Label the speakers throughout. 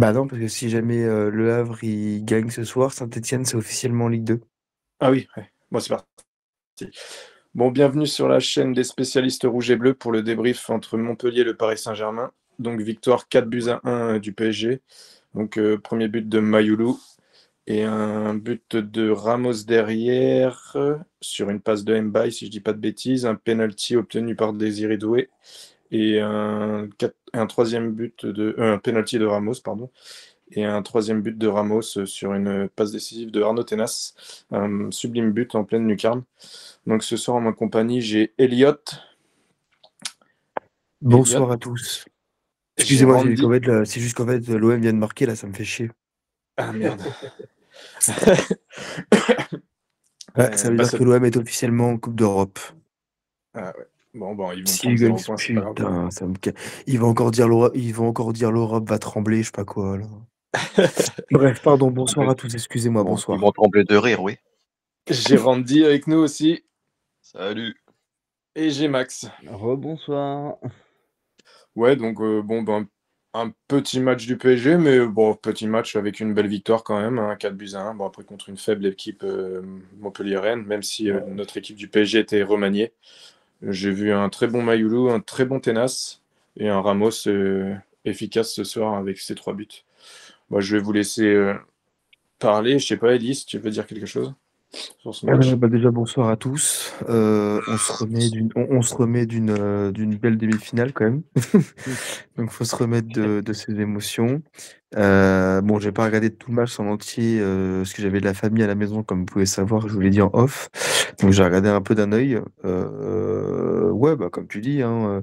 Speaker 1: Bah non, parce que si jamais Le Havre il gagne ce soir, Saint-Etienne c'est officiellement en Ligue 2.
Speaker 2: Ah oui, ouais. Bon, c'est parti. Bon, bienvenue sur la chaîne des spécialistes rouges et bleus pour le débrief entre Montpellier et le Paris Saint-Germain. Donc, victoire 4-1 du PSG. Donc, premier but de Mayoulou et un but de Ramos derrière sur une passe de Mbaye, si je dis pas de bêtises. Un penalty obtenu par Désiré Doué et un troisième but un penalty de Ramos, pardon. Et un troisième but de Ramos sur une passe décisive de Arnaud Tenas. Un sublime but en pleine lucarne. Donc ce soir en ma compagnie, j'ai Elliot,
Speaker 1: Bonsoir à tous.
Speaker 2: j'ai
Speaker 1: Excusez-moi,
Speaker 2: Randy.
Speaker 1: c'est juste qu'en fait l'OM vient de marquer là, ça me fait chier.
Speaker 2: Ah merde.
Speaker 1: Ouais, ça veut
Speaker 2: Bah,
Speaker 1: dire que l'OM est officiellement en Coupe d'Europe.
Speaker 2: Ah ouais. Bon, ils vont
Speaker 1: Si
Speaker 2: prendre
Speaker 1: gagne,
Speaker 2: 0 points, c'est pas grave.
Speaker 1: putain, il va encore dire l'Europe va trembler, je sais pas quoi là. Bref, pardon, bonsoir à tous, excusez-moi,
Speaker 3: Ils vont
Speaker 1: bonsoir.
Speaker 3: trembler de rire, oui.
Speaker 2: J'ai Randy avec nous aussi.
Speaker 3: Salut.
Speaker 2: Et j'ai Max.
Speaker 4: Rebonsoir.
Speaker 2: Ouais, donc un petit match du PSG, mais bon, petit match avec une belle victoire quand même, hein, 4-1. Bon, après contre une faible équipe montpelliéraine, même si notre équipe du PSG était remaniée. J'ai vu un très bon Mayoulou, un très bon Tenas et un Ramos efficace ce soir avec ses 3 buts. Moi, je vais vous laisser parler. Je sais pas, Elise, tu veux dire quelque chose sur ce match?
Speaker 1: Bah déjà bonsoir à tous. On se remet d'une belle demi-finale quand même. Donc faut se remettre de ses émotions. Bon, j'ai pas regardé tout le match en entier parce que j'avais de la famille à la maison, comme vous pouvez savoir, je vous l'ai dit en off. Donc j'ai regardé un peu d'un œil. Ouais, bah comme tu dis, hein,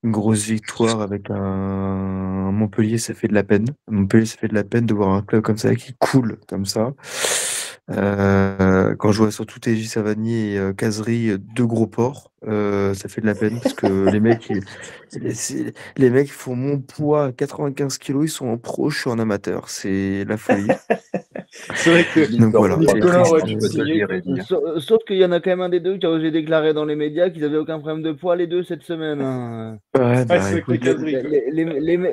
Speaker 1: une grosse victoire avec un Montpellier, ça fait de la peine. Montpellier, ça fait de la peine de voir un club comme ça qui coule comme ça. Quand je vois surtout TJ Savanier et Kazri, deux gros porcs, ça fait de la peine parce que les mecs font mon poids, 95 kilos, ils sont en pro, je suis en amateur, c'est la folie.
Speaker 2: C'est vrai que
Speaker 1: Donc voilà, c'est
Speaker 2: Nicolas
Speaker 1: triste.
Speaker 2: aurait
Speaker 3: Je
Speaker 2: pu
Speaker 3: peux te le
Speaker 2: signer,
Speaker 3: dire,
Speaker 2: quoi.
Speaker 3: Eddie.
Speaker 4: Sauf qu'il y en a quand même un des deux qui a osé déclarer dans les médias qu'ils avaient aucun problème de poids, les deux, cette semaine, hein.
Speaker 1: Ouais,
Speaker 2: Ouais,
Speaker 1: bah
Speaker 2: c'est vrai que les
Speaker 1: écoute,
Speaker 2: caseries, quoi.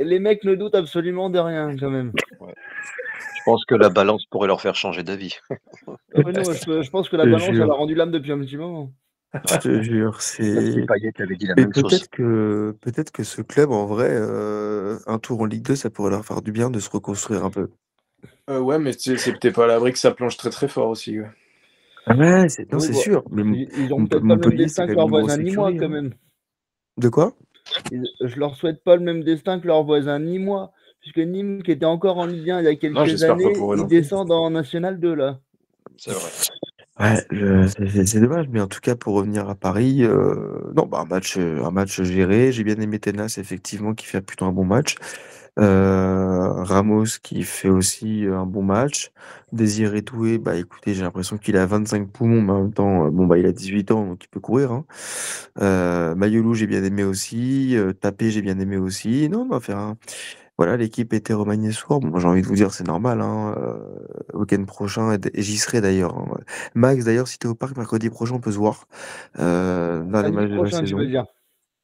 Speaker 4: Les mecs ne doutent absolument de rien, quand même.
Speaker 3: Ouais. Je pense que la balance pourrait leur faire changer d'avis.
Speaker 4: Ah ouais, non, je pense que la
Speaker 1: je te
Speaker 4: balance, elle a
Speaker 1: jure,
Speaker 4: rendu l'âme depuis un petit moment.
Speaker 1: je te jure,
Speaker 3: Même si
Speaker 1: c'est.
Speaker 3: Payet avait dit la
Speaker 1: Et
Speaker 3: même chose.
Speaker 1: peut-être que ce club, en vrai, un tour en Ligue 2, ça pourrait leur faire du bien de se reconstruire un peu.
Speaker 2: Ouais, mais c'est peut-être pas à l'abri que ça plonge très très fort aussi. Ouais.
Speaker 1: Ouais, non,
Speaker 4: Oui,
Speaker 1: c'est
Speaker 4: bon,
Speaker 1: sûr. Mais
Speaker 4: ils ont peut-être pas le même
Speaker 1: Montpellier, c'est
Speaker 4: destin
Speaker 1: quand
Speaker 4: que
Speaker 1: même
Speaker 4: leurs
Speaker 1: une grosse
Speaker 4: voisins nîmois,
Speaker 1: écurie,
Speaker 4: quand
Speaker 1: hein.
Speaker 4: même.
Speaker 1: De quoi?
Speaker 4: Je leur souhaite pas le même destin que leurs voisins nîmois, puisque Nîmes, qui était encore en Ligue 1 il y a
Speaker 2: Non,
Speaker 4: quelques
Speaker 2: j'espère pas
Speaker 4: années,
Speaker 2: pour eux
Speaker 4: ils
Speaker 2: non plus.
Speaker 4: descendent en National 2, là.
Speaker 3: C'est vrai.
Speaker 1: Ouais, c'est dommage, mais en tout cas, pour revenir à Paris, non, bah, un match géré. J'ai bien aimé Tenas, effectivement, qui fait plutôt un bon match. Ramos, qui fait aussi un bon match. Désiré Doué, bah écoutez, j'ai l'impression qu'il a 25 poumons, mais en même temps, bon, bah, il a 18 ans, donc il peut courir, hein. Mayolou, j'ai bien aimé aussi. Tapé, j'ai bien aimé aussi. Non, on va faire un. Voilà, l'équipe était remaniée ce soir. Bon, moi, j'ai envie de vous dire, c'est normal, hein. Week-end prochain, et j'y serai d'ailleurs, hein. Max, d'ailleurs, si t'es au parc mercredi prochain, on peut se voir dans les
Speaker 4: Samedi
Speaker 1: matchs de la
Speaker 4: prochain, tu veux
Speaker 1: saison.
Speaker 4: dire.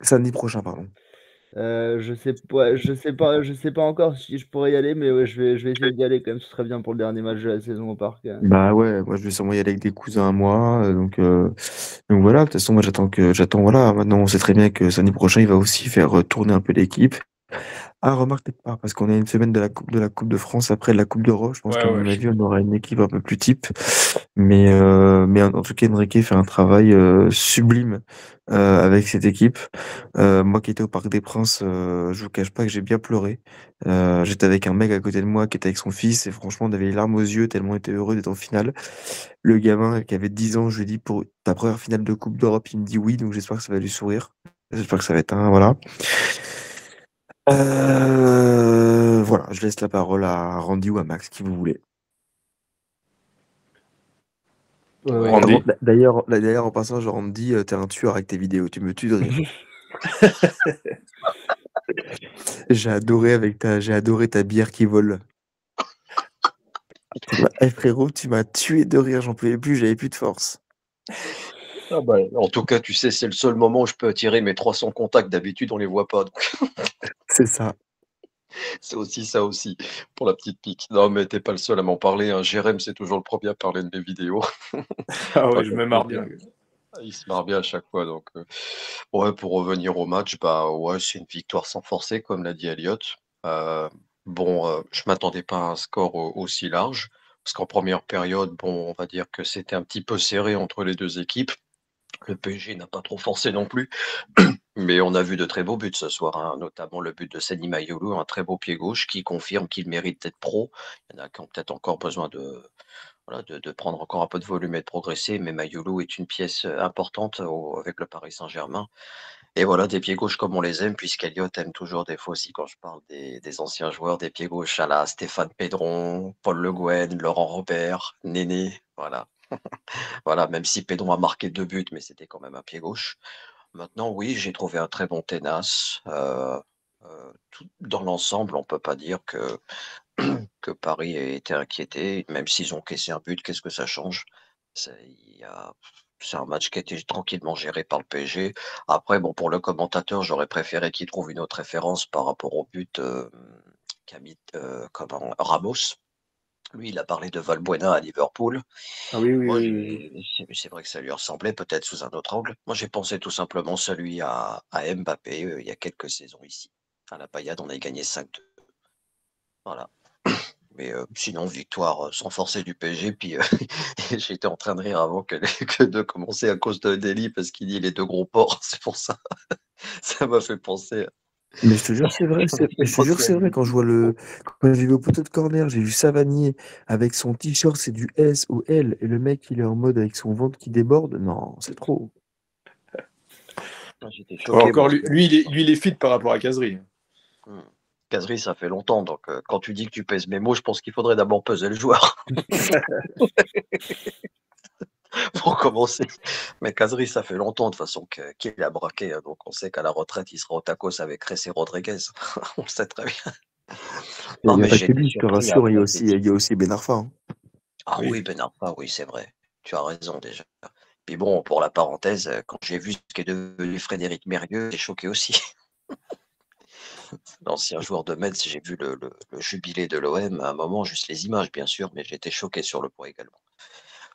Speaker 1: Samedi prochain, pardon.
Speaker 4: Je sais pas encore si je pourrais y aller, mais ouais, je vais essayer d'y aller quand même. Ce serait bien pour le dernier match de la saison au parc.
Speaker 1: Bah ouais, moi je vais sûrement y aller avec des cousins à moi, donc voilà. De toute façon, moi j'attends voilà. Maintenant, on sait très bien que samedi prochain, il va aussi faire tourner un peu l'équipe. Ah, remarque peut-être pas, parce qu'on a une semaine de la Coupe de France après la Coupe d'Europe. Je pense
Speaker 2: Ouais,
Speaker 1: qu'à
Speaker 2: ouais.
Speaker 1: mon avis, on aura une équipe un peu plus type. Mais en tout cas, Enrique fait un travail sublime avec cette équipe. Moi qui étais au Parc des Princes, je vous cache pas que j'ai bien pleuré. J'étais avec un mec à côté de moi qui était avec son fils et franchement, on avait les larmes aux yeux tellement on était heureux d'être en finale. Le gamin qui avait 10 ans, je lui ai dit pour ta première finale de Coupe d'Europe, il me dit oui, donc j'espère que ça va lui sourire. J'espère que ça va être un, voilà. Voilà, je laisse la parole à Randy ou à Max, qui vous voulez.
Speaker 3: Ouais.
Speaker 2: Randy.
Speaker 1: D'ailleurs, en passant, je Randy, t'es un tueur avec tes vidéos, tu me tues de rire. J'ai adoré ta bière qui vole. Frérot, tu m'as tué de rire, j'en pouvais plus, j'avais plus de force.
Speaker 3: Ah bah, en tout cas, tu sais, c'est le seul moment où je peux attirer mes 300 contacts. D'habitude, on les voit pas. Donc.
Speaker 1: C'est ça.
Speaker 3: C'est aussi ça aussi, pour la petite pique. Non, mais t'es pas le seul à m'en parler, hein. Jérém, c'est toujours le premier à parler de mes vidéos.
Speaker 2: Ah
Speaker 3: Pas
Speaker 2: ouais, je
Speaker 3: comme
Speaker 2: me
Speaker 3: ça,
Speaker 2: marre bien.
Speaker 3: il se marre bien à chaque fois. Donc, ouais, pour revenir au match, bah ouais, c'est une victoire sans forcer, comme l'a dit Elliot. Euh, bon, je m'attendais pas à un score aussi large, parce qu'en première période, bon, on va dire que c'était un petit peu serré entre les deux équipes. Le PSG n'a pas trop forcé non plus, mais on a vu de très beaux buts ce soir, hein, notamment le but de Seny Mayolo, un très beau pied gauche qui confirme qu'il mérite d'être pro. Il y en a qui ont peut-être encore besoin voilà, de prendre encore un peu de volume et de progresser, mais Mayolo est une pièce importante avec le Paris Saint-Germain. Et voilà, des pieds gauches comme on les aime, puisqu'Eliott aime toujours des fois aussi, quand je parle des anciens joueurs, des pieds gauches à la Stéphane Pédron, Paul Le Guen, Laurent Robert, Néné, voilà. Voilà, même si Pédron a marqué 2 buts, mais c'était quand même un pied gauche. Maintenant, oui, j'ai trouvé un très bon Ténas. Dans l'ensemble, on peut pas dire que Paris ait été inquiété, même s'ils ont caissé un but, qu'est-ce que ça change? C'est un match qui a été tranquillement géré par le PSG. Après, bon, pour le commentateur, j'aurais préféré qu'il trouve une autre référence par rapport au but qu'a mis Ramos. Lui, il a parlé de Valbuena à Liverpool.
Speaker 2: Ah oui, oui,
Speaker 3: Moi,
Speaker 2: oui, oui.
Speaker 3: c'est vrai que ça lui ressemblait peut-être sous un autre angle. Moi, j'ai pensé tout simplement celui à Mbappé il y a quelques saisons ici. À la Payade, on a gagné 5-2. Voilà. Mais sinon, victoire sans forcer du PSG. Puis j'étais en train de rire avant que de commencer à cause de Deli parce qu'il dit les deux gros porcs. C'est pour ça. Ça m'a fait penser.
Speaker 1: Mais je te jure, c'est vrai. Mais je te jure, c'est vrai. Quand je vois quand j'ai vu au poteau de corner, j'ai vu Savanier avec son t-shirt, c'est du S ou L, et le mec, il est en mode avec son ventre qui déborde. Non, c'est trop.
Speaker 3: J'étais
Speaker 2: Ouais,
Speaker 3: choqué,
Speaker 2: encore
Speaker 3: moi.
Speaker 2: lui, il est fit par rapport à Casery.
Speaker 3: Casery, ça fait longtemps. Donc, quand tu dis que tu pèses mes mots, je pense qu'il faudrait d'abord peser le joueur. Pour commencer. Mais Casery, ça fait longtemps de toute façon qu'il a braqué. Donc on sait qu'à la retraite, il sera au tacos avec Ressé Rodriguez. On le sait très bien.
Speaker 1: Il
Speaker 3: Non,
Speaker 1: n'y a
Speaker 3: mais
Speaker 1: pas que
Speaker 3: j'étais
Speaker 1: lui, je te
Speaker 3: surpris
Speaker 1: rassure, il y a
Speaker 3: après
Speaker 1: aussi,
Speaker 3: cette
Speaker 1: il y a aussi Ben Arfa, hein.
Speaker 3: Ah oui,
Speaker 2: Oui.
Speaker 3: Ben Arfa, oui, c'est vrai. Tu as raison déjà. Puis bon, pour la parenthèse, quand j'ai vu ce qu'est devenu Frédéric Mérieux, j'ai choqué aussi. L'ancien joueur de Metz, j'ai vu le jubilé de l'OM à un moment, juste les images bien sûr, mais j'étais choqué sur le point également.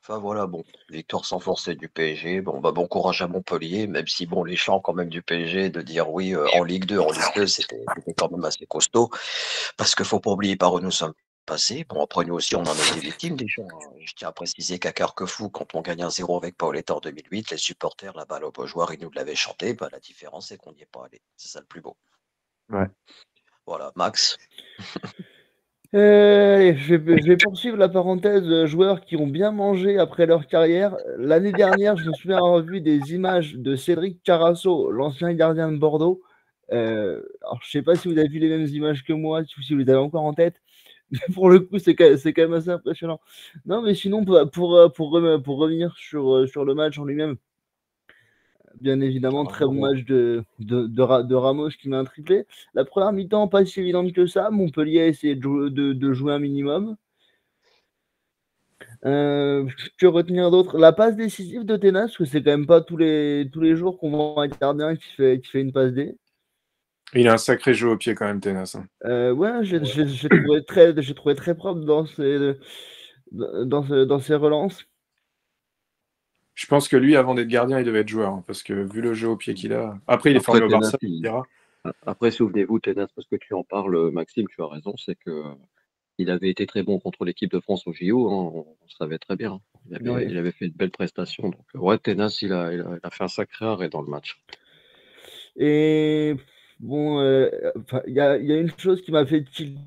Speaker 3: Enfin voilà, bon, victoire sans forcer du PSG. Bon, bah, bon courage à Montpellier, même si bon, les chants quand même du PSG de dire oui en Ligue 2, c'était quand même assez costaud. Parce qu'il faut pas oublier par où nous sommes passés. Bon, après nous aussi, on en a été victimes des chants, hein. Je tiens à préciser qu'à Carquefou, quand on gagne 1-0 avec Paoletta en 2008, les supporters, la balle au Beaujoire, ils nous l'avaient chanté. Bah, la différence, c'est qu'on n'y est pas allé. C'est ça le plus beau.
Speaker 1: Ouais.
Speaker 3: Voilà, Max.
Speaker 4: Allez, je vais poursuivre la parenthèse joueurs qui ont bien mangé après leur carrière. L'année dernière, je me souviens avoir vu des images de Cédric Carasso, l'ancien gardien de Bordeaux. Alors, je sais pas si vous avez vu les mêmes images que moi, si vous les avez encore en tête, mais pour le coup, c'est quand même assez impressionnant. Non, mais sinon, pour revenir sur le match en lui-même, bien évidemment, très bon match de Ramos qui met un triplé. La première mi-temps, pas si évidente que ça. Montpellier a essayé de jouer un minimum. Que retenir d'autre? La passe décisive de Tenas, parce que c'est quand même pas tous les jours qu'on voit un gardien qui fait une passe D.
Speaker 2: Il a un sacré jeu au pied quand même, Tenas, hein.
Speaker 4: Ouais, j'ai trouvé très propre dans ses relances.
Speaker 2: Je pense que lui, avant d'être gardien, il devait être joueur, hein, parce que vu le jeu au pied qu'il a. Après, il est formé au
Speaker 3: Tenas,
Speaker 2: Barça, etc.
Speaker 3: Après, souvenez-vous, Tenas, parce que tu en parles, Maxime, tu as raison, c'est que il avait été très bon contre l'équipe de France au JO, hein, on savait très bien.
Speaker 4: Ouais.
Speaker 3: Il avait fait de belles prestations. Donc, ouais, Tenas, il a fait un sacré arrêt dans le match.
Speaker 4: Et bon, il y a une chose qui m'a fait tilter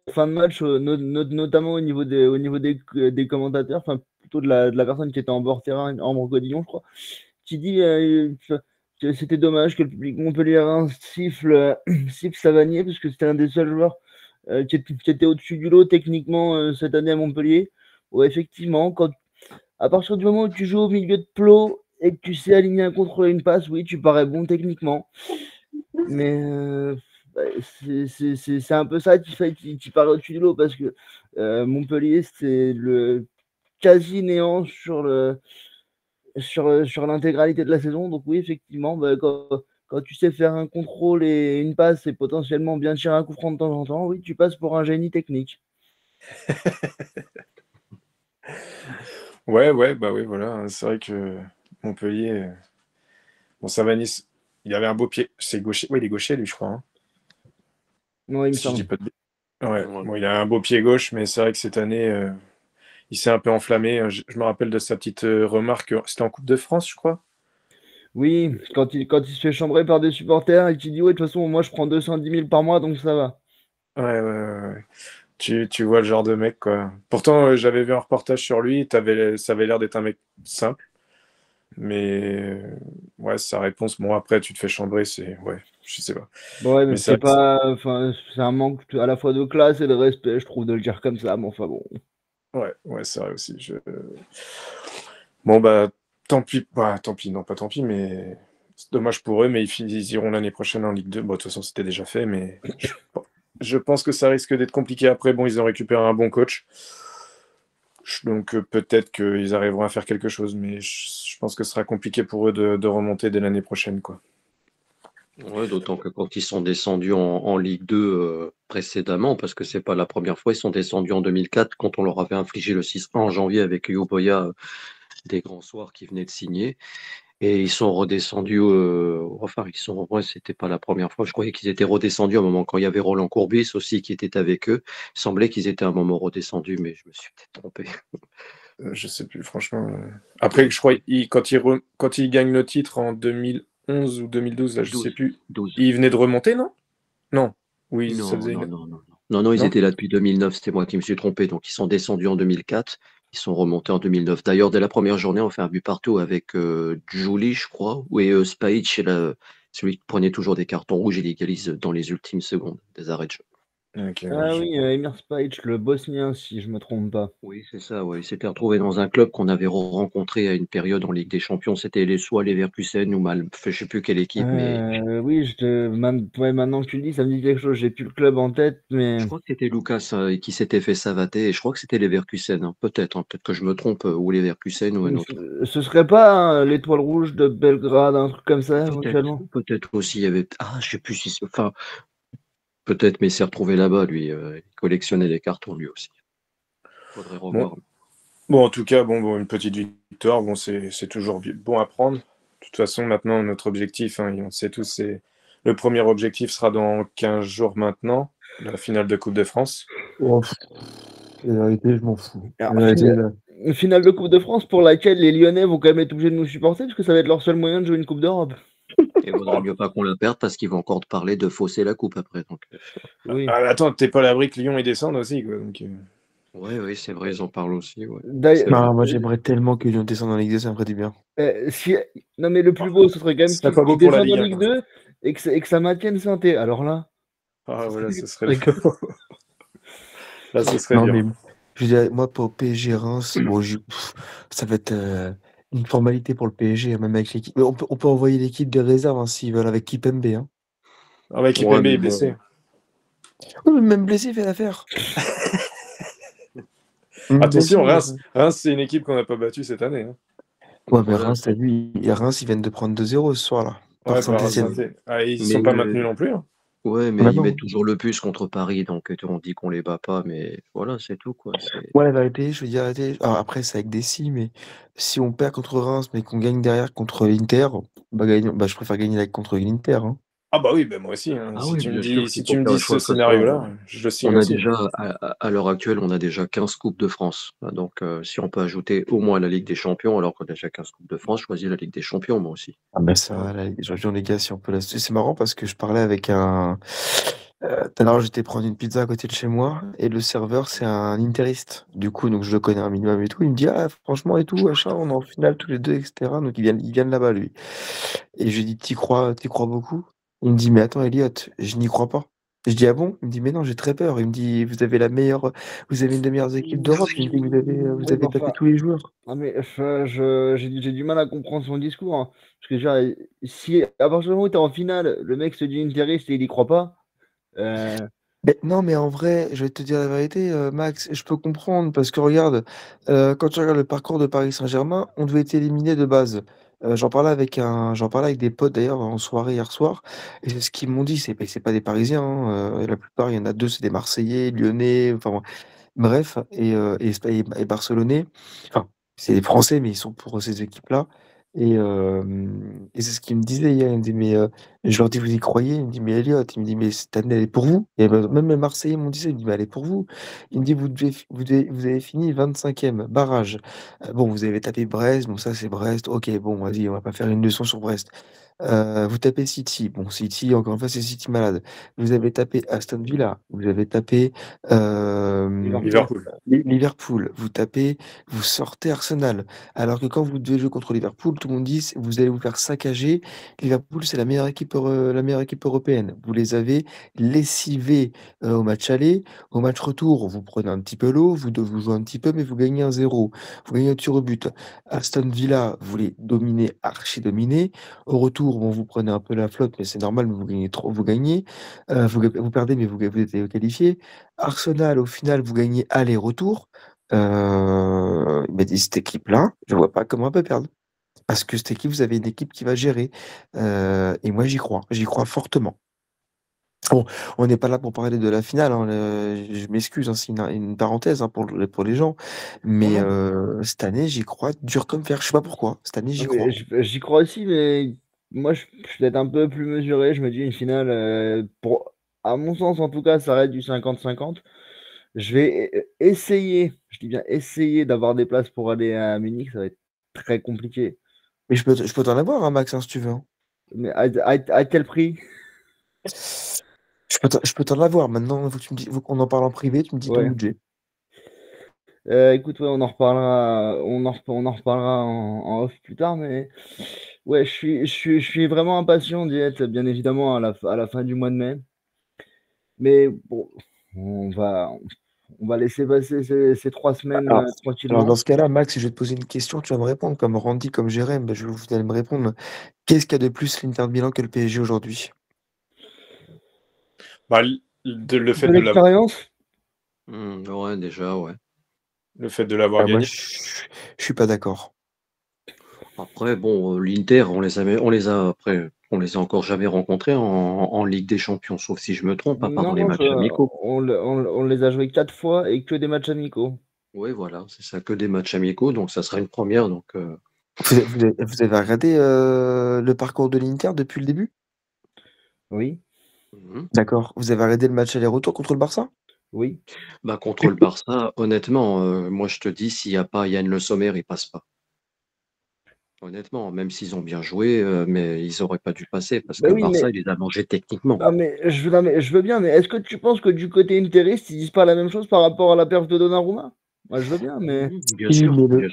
Speaker 4: en fin de match, notamment au niveau des commentateurs, enfin plutôt de la personne qui était en bord terrain, en Godillon, je crois, qui dit que c'était dommage que le public montpelliérain siffle Savanier, parce que c'était un des seuls joueurs qui était au-dessus du lot techniquement cette année à Montpellier. Ouais, effectivement, à partir du moment où tu joues au milieu de plot et que tu sais aligner un contrôle et une passe, oui, tu parais bon techniquement. Mais bah, c'est un peu ça qui fait qu'il paraît au-dessus du lot, parce que Montpellier, c'est le quasi néant sur l'intégralité de la saison. Donc oui, effectivement, bah, quand tu sais faire un contrôle et une passe et potentiellement bien tirer un coup franc de temps en temps, oui, tu passes pour un génie technique.
Speaker 2: Ouais, bah oui, voilà. C'est vrai que Montpellier, bon, Savanis, il avait un beau pied. C'est gaucher. Ouais, il est gaucher, lui, je crois, hein.
Speaker 4: Non, il me
Speaker 2: Si je dis
Speaker 4: semble.
Speaker 2: pas de Ouais,
Speaker 3: Ouais.
Speaker 2: bon, il a un beau pied gauche, mais c'est vrai que cette année, il s'est un peu enflammé. Je me rappelle de sa petite remarque. C'était en Coupe de France, je crois.
Speaker 4: Oui, quand il se fait chambrer par des supporters et qu'il dit ouais, de toute façon, moi je prends 210 000 par mois donc ça va.
Speaker 2: Ouais. Tu vois le genre de mec, quoi. Pourtant, j'avais vu un reportage sur lui. Ça avait l'air d'être un mec simple. Mais ouais, sa réponse, bon, après, tu te fais chambrer, c'est. Ouais, je sais pas.
Speaker 4: Bon, ouais, mais
Speaker 2: Mais c'est
Speaker 4: c'est
Speaker 2: vrai que c'est-
Speaker 4: pas. Enfin, c'est un manque à la fois de classe et de respect, je trouve, de le dire comme ça, mais enfin bon.
Speaker 2: Ouais, c'est vrai aussi. Bon, bah, tant pis. Bah, tant pis, non, pas tant pis, mais c'est dommage pour eux, mais ils iront l'année prochaine en Ligue 2. Bon, de toute façon, c'était déjà fait, mais je pense que ça risque d'être compliqué après. Bon, ils ont récupéré un bon coach. Donc, peut-être qu'ils arriveront à faire quelque chose, mais je pense que ce sera compliqué pour eux de remonter dès l'année prochaine, quoi.
Speaker 3: Ouais, d'autant que quand ils sont descendus en Ligue 2 précédemment, parce que c'est pas la première fois, ils sont descendus en 2004 quand on leur avait infligé le 6-1 en janvier avec Uboya des grands soirs qui venaient de signer. Et ils sont redescendus, enfin, ouais, c'était pas la première fois. Je croyais qu'ils étaient redescendus à un moment quand il y avait Roland Courbis aussi qui était avec eux. Il semblait qu'ils étaient à un moment redescendus, mais je me suis peut-être trompé.
Speaker 2: Je sais plus, franchement. Après, je crois quand il gagne le titre en 2011 ou 2012, là, je sais
Speaker 3: 12,
Speaker 2: plus,
Speaker 3: 12.
Speaker 2: il venait de remonter, non? Non. Oui, ça
Speaker 3: Non,
Speaker 2: faisait
Speaker 3: non,
Speaker 2: une.
Speaker 3: non, non. Non, non, ils
Speaker 2: Non?
Speaker 3: étaient là depuis 2009, c'était moi qui me suis trompé. Donc ils sont descendus en 2004, ils sont remontés en 2009. D'ailleurs, dès la première journée, on fait un but partout avec Julie, je crois, ou Spajic, celui qui prenait toujours des cartons rouges, il égalise dans les ultimes secondes des arrêts de jeu.
Speaker 2: Ok, non,
Speaker 4: Ah oui, Emir Spajic, le bosnien, si je me trompe pas.
Speaker 3: Oui, c'est ça, ouais. Il s'était retrouvé dans un club qu'on avait rencontré à une période en Ligue des Champions. C'était soit Leverkusen ou Malmö. Enfin, je sais plus quelle équipe, mais
Speaker 4: Oui, ouais, maintenant que tu le dis, ça me dit quelque chose. J'ai plus le club en tête,
Speaker 3: je
Speaker 4: mais
Speaker 3: crois que c'était Lucas qui s'était fait savater. Et je crois que c'était Leverkusen, hein. Peut-être, hein. Peut-être que je me trompe, ou Leverkusen ou un autre.
Speaker 4: ce serait pas hein, l'étoile rouge de Belgrade, un truc comme ça,
Speaker 3: Peut-être,
Speaker 4: éventuellement.
Speaker 3: peut-être aussi. Il y avait. Ah, je sais plus si. Enfin, peut-être, mais il s'est retrouvé là-bas, lui. Il collectionnait les cartons, lui aussi. Faudrait
Speaker 2: Bon.
Speaker 3: revoir.
Speaker 2: Bon, en tout cas, bon, une petite victoire, bon, c'est toujours bon à prendre. De toute façon, maintenant, notre objectif, hein, on le sait tous, c'est le premier objectif sera dans 15 jours maintenant, la finale de Coupe de France.
Speaker 1: Oh, la vérité, je m'en fous. La
Speaker 4: Alors,
Speaker 1: vérité, là.
Speaker 4: une finale de Coupe de France pour laquelle les Lyonnais vont quand même être obligés de nous supporter, parce que ça va être leur seul moyen de jouer une Coupe d'Europe.
Speaker 3: Et vaudrait mieux pas qu'on la perde parce qu'ils vont encore te parler de fausser la coupe après. Donc,
Speaker 4: Oui.
Speaker 2: Ah, attends, t'es pas à l'abri que Lyon y descende aussi, quoi. Donc,
Speaker 3: oui, c'est vrai, ils en parlent aussi. Ouais.
Speaker 4: D'ailleurs,
Speaker 3: C'est vrai.
Speaker 1: Non, moi j'aimerais tellement que Lyon descende en Ligue 2, ça me ferait du bien.
Speaker 4: non, mais le plus beau, ce serait quand même
Speaker 2: ce serait pas beau
Speaker 4: qu'ils
Speaker 2: pour la
Speaker 4: descendent en
Speaker 2: Ligue 1,
Speaker 4: Ligue
Speaker 2: quoi.
Speaker 4: 2 et que ça maintienne Saint-Étienne. Alors là,
Speaker 2: Ah, voilà, ce serait
Speaker 4: très
Speaker 2: là, ce serait
Speaker 1: Non,
Speaker 2: bien.
Speaker 1: mais je veux dire, moi pour PSG Reims, bon, ça va être une formalité pour le PSG, hein, même avec l'équipe. Mais on peut envoyer l'équipe des réserves hein, s'ils veulent avec Kipembe. Hein.
Speaker 2: Ah, ouais,
Speaker 3: Ouais,
Speaker 2: Kipembe
Speaker 3: mais
Speaker 2: est
Speaker 3: bon.
Speaker 2: blessé.
Speaker 1: Oui, mais même blessé, il fait l'affaire. Même
Speaker 2: Attention,
Speaker 1: blessé,
Speaker 2: Reims c'est une équipe qu'on n'a pas battue cette année, hein.
Speaker 1: Ouais, mais
Speaker 3: Voilà.
Speaker 1: Reims, t'as vu, Reims, ils viennent de prendre 2-0 ce soir-là, par
Speaker 2: Ouais, par
Speaker 1: Saint-Etienne.
Speaker 2: Saint-Étienne. Ah, ils
Speaker 3: Mais
Speaker 2: sont pas maintenus non plus, hein.
Speaker 3: ouais, mais
Speaker 1: Bah
Speaker 3: ils
Speaker 1: non.
Speaker 3: mettent toujours le puce contre Paris, donc on dit qu'on les bat pas, mais voilà, c'est tout quoi.
Speaker 1: Ouais, la vérité, je veux dire, la vérité, alors après, c'est avec des si, mais si on perd contre Reims, mais qu'on gagne derrière contre l'Inter, bah, je préfère gagner contre l'Inter. Hein.
Speaker 2: Ah bah oui, bah moi aussi, hein.
Speaker 3: Ah
Speaker 2: Si
Speaker 3: oui,
Speaker 2: tu me
Speaker 3: bien sûr
Speaker 2: dis,
Speaker 3: qu'il
Speaker 2: si
Speaker 3: faut
Speaker 2: tu me
Speaker 3: faire le
Speaker 2: dis ce
Speaker 3: choix comme ça.
Speaker 2: scénario-là, je le signe
Speaker 3: On a
Speaker 2: aussi.
Speaker 3: déjà, à l'heure actuelle, on a déjà 15 Coupes de France. Donc si on peut ajouter au moins la Ligue des Champions, alors qu'on a déjà 15 Coupes de France, je choisis la Ligue des Champions, moi aussi.
Speaker 1: Ah ben ça va, la Ligue des Champions, les gars, si on peut la... C'est marrant parce que je parlais avec un... tout à l'heure, j'étais prendre une pizza à côté de chez moi et le serveur, c'est un interiste. Du coup, donc je le connais un minimum et tout. Il me dit, ah, franchement et tout, machin, on est en finale tous les deux, etc. Donc il vient de là-bas, lui. Et je lui dis, t'y crois beaucoup? Il me dit, mais attends, Elliot, je n'y crois pas. Je dis, ah bon? Il me dit, mais non, j'ai très peur. Il me dit, vous avez une des meilleures équipes d'Europe. Il me dit, vous
Speaker 4: oui, mais
Speaker 1: avez tapé
Speaker 4: enfin,
Speaker 1: tous les joueurs.
Speaker 4: ah, mais j'ai du mal à comprendre son discours, hein. Parce que genre, si à partir du moment où t'es en finale, le mec se dit interiste et il y croit pas, euh,
Speaker 1: Mais non, mais en vrai, je vais te dire la vérité, Max, je peux comprendre parce que regarde, quand tu regardes le parcours de Paris Saint-Germain, on devait être éliminé de base. J'en parlais avec des potes d'ailleurs en soirée hier soir et c'est ce qu'ils m'ont dit, c'est pas des Parisiens, hein, la plupart, il y en a 2 c'est des Marseillais, Lyonnais, enfin bon, bref et Barcelonais. Enfin, c'est des Français, mais ils sont pour ces équipes-là et c'est ce qu'ils me disaient hier. Ils me dit: «Mais» je leur dis: «Vous y croyez?» Il me dit: «Mais Elliot», il me dit: «Mais cette année, elle est pour vous» et même les Marseillais m'ont dit ça, il me dit: «Mais elle est pour vous». Il me dit: Vous avez fini 25e, barrage. Bon, vous avez tapé Brest, bon ça c'est Brest, OK, bon vas-y, on va pas faire une leçon sur Brest». Vous tapez City, bon City, encore une fois, c'est City malade. Vous avez tapé Aston Villa, vous avez tapé,
Speaker 2: Liverpool.
Speaker 1: Liverpool, vous sortez Arsenal. Alors que quand vous devez jouer contre Liverpool, tout le monde dit: «Vous allez vous faire saccager». Liverpool, c'est la meilleure équipe européenne. Vous les avez lessivés, au match aller. Au match retour, vous prenez un petit peu l'eau, vous jouez un petit peu, mais vous gagnez 1-0. Vous gagnez au tir au but. Aston Villa, vous les dominez, archi dominés. Au retour, bon, vous prenez un peu la flotte, mais c'est normal, mais vous gagnez trop, vous gagnez. Vous perdez, mais vous êtes qualifié. Arsenal, au final, vous gagnez aller-retour. Mais cette équipe-là, je vois pas comment elle peut perdre. Parce que cette équipe, vous avez une équipe qui va gérer. Et moi, j'y crois fortement. Bon, on n'est pas là pour parler de la finale, hein, je m'excuse, hein, c'est une parenthèse, hein, pour les gens, mais
Speaker 2: Non.
Speaker 1: cette année, j'y crois dur comme fer. Je sais pas pourquoi. Cette année, j'y
Speaker 4: Non, mais
Speaker 1: crois.
Speaker 4: j'y crois aussi, mais moi, je suis peut-être un peu plus mesuré. Je me dis une finale, à mon sens, en tout cas, ça reste du 50-50. Je vais essayer, je dis bien essayer d'avoir des places pour aller à Munich. Ça va être très compliqué.
Speaker 1: Mais je peux t'en avoir, hein, Max, hein, si tu veux, hein.
Speaker 4: Mais à quel prix?
Speaker 1: Je peux t'en avoir. Maintenant, faut qu'on en parle en privé. Tu me dis ton
Speaker 4: Ouais.
Speaker 1: budget.
Speaker 4: Écoute, ouais, on en reparlera en off plus tard, mais ouais, je suis vraiment impatient d'y être, bien évidemment, à la fin du mois de mai. Mais bon, on va, on va laisser passer ces 3 semaines
Speaker 1: Alors, dans
Speaker 4: tranquillement.
Speaker 1: ce cas-là, Max, si je vais te poser une question, tu vas me répondre comme Randy, comme Jérém. Ben, vous allez me répondre. Qu'est-ce qu'il y a de plus l'Inter de Milan que le PSG aujourd'hui?
Speaker 2: Bah, le fait
Speaker 4: De l'expérience?
Speaker 3: Ouais, déjà, ouais.
Speaker 2: le fait de l'avoir
Speaker 1: Ah, moi,
Speaker 2: gagné.
Speaker 1: je suis pas d'accord.
Speaker 3: Après, bon, l'Inter, on les a encore jamais rencontrés en Ligue des Champions, sauf si je me trompe, à part
Speaker 4: Non,
Speaker 3: dans les
Speaker 4: non,
Speaker 3: matchs amicaux.
Speaker 4: on les a joués 4 fois et que des matchs amicaux.
Speaker 3: Oui, voilà, c'est ça, que des matchs amicaux, donc ça sera une première. Donc,
Speaker 1: Vous avez regardé le parcours de l'Inter depuis le début?
Speaker 4: Oui,
Speaker 3: mhm.
Speaker 1: D'accord. Vous avez regardé le match aller-retour contre le Barça?
Speaker 4: oui.
Speaker 3: Bah, contre le Barça, honnêtement, moi je te dis, s'il n'y a pas Yann Le Sommer, il passe pas. Honnêtement, même s'ils ont bien joué, mais ils auraient pas dû passer parce
Speaker 4: Bah
Speaker 3: que le
Speaker 4: oui,
Speaker 3: Barça,
Speaker 4: mais,
Speaker 3: il les a mangés techniquement.
Speaker 4: non, mais je veux bien, mais est-ce que tu penses que du côté interiste, ils disent pas la même chose par rapport à la perf de Donnarumma? Moi, je veux bien, mais
Speaker 1: Oui, mais
Speaker 3: Bien sûr, bien
Speaker 1: le